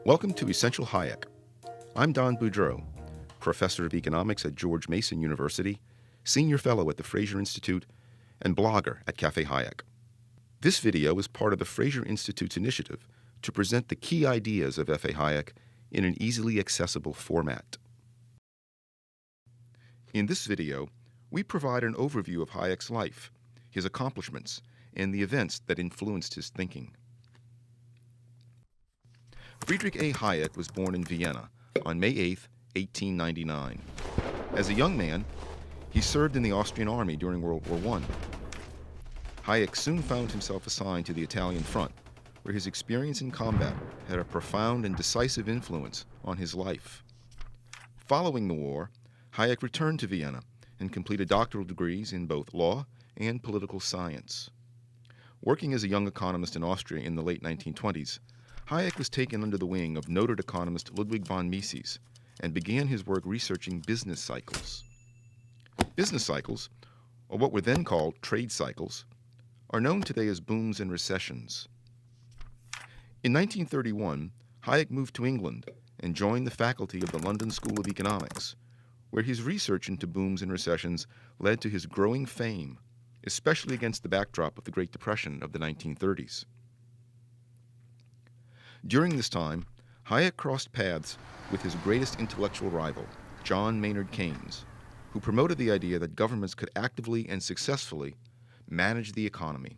Welcome to Essential Hayek. I'm Don Boudreau, professor of economics at George Mason University, senior fellow at the FraserInstitute, and blogger at Cafe Hayek. This video is part of the FraserInstitute's initiative to present the key ideas of F.A. Hayek in an easily accessible format. In this video, we provide an overview of Hayek's life, his accomplishments, and the events that influenced his thinking. Friedrich A. Hayek was born in Vienna on May 8, 1899. As a young man, he served in the Austrian army during World War I. Hayek soon found himself assigned to the Italian front, where his experience in combat had a profound and decisive influence on his life. Following the war, Hayek returned to Vienna and completed doctoral degrees in both law and political science. Working as a young economist in Austria in the late 1920s, Hayek was taken under the wing of noted economist Ludwig von Mises and began his work researching business cycles. Business cycles, or what were then called trade cycles, are known today as booms and recessions. In 1931, Hayek moved to England and joined the faculty of the London School of Economics, where his research into booms and recessions led to his growing fame, especially against the backdrop of the Great Depression of the 1930s. During this time, Hayek crossed paths with his greatest intellectual rival, John Maynard Keynes, who promoted the idea that governments could actively and successfully manage the economy.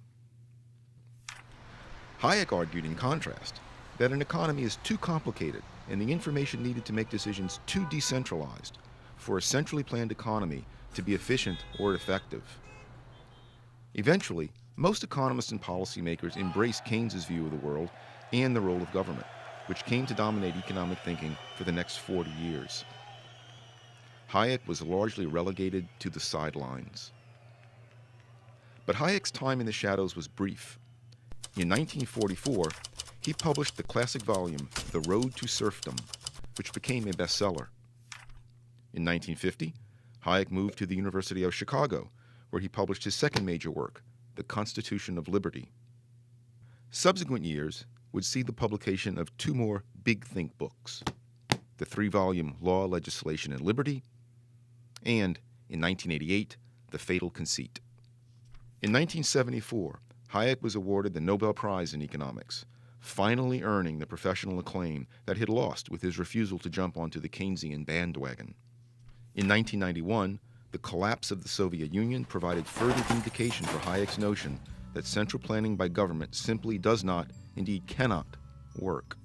Hayek argued, in contrast, that an economy is too complicated and the information needed to make decisions too decentralized for a centrally planned economy to be efficient or effective. Eventually, most economists and policymakers embraced Keynes's view of the world and the role of government, which came to dominate economic thinking for the next 40 years. Hayek was largely relegated to the sidelines. But Hayek's time in the shadows was brief. In 1944, he published the classic volume, The Road to Serfdom, which became a bestseller. In 1950, Hayek moved to the University of Chicago, where he published his second major work, The Constitution of Liberty. Subsequent years would see the publication of two more big think books, the 3-volume Law, Legislation, and Liberty, and, in 1988, The Fatal Conceit. In 1974, Hayek was awarded the Nobel Prize in Economics, finally earning the professional acclaim that he had lost with his refusal to jump onto the Keynesian bandwagon. In 1991, the collapse of the Soviet Union provided further vindication for Hayek's notion that central planning by government simply does not, indeed cannot, work.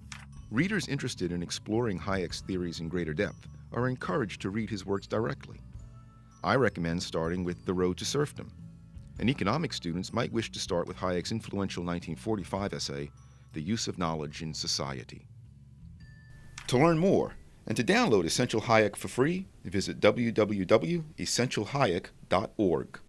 Readers interested in exploring Hayek's theories in greater depth are encouraged to read his works directly. I recommend starting with The Road to Serfdom, and economics students might wish to start with Hayek's influential 1945 essay, The Use of Knowledge in Society. To learn more and to download Essential Hayek for free, visit www.essentialhayek.org.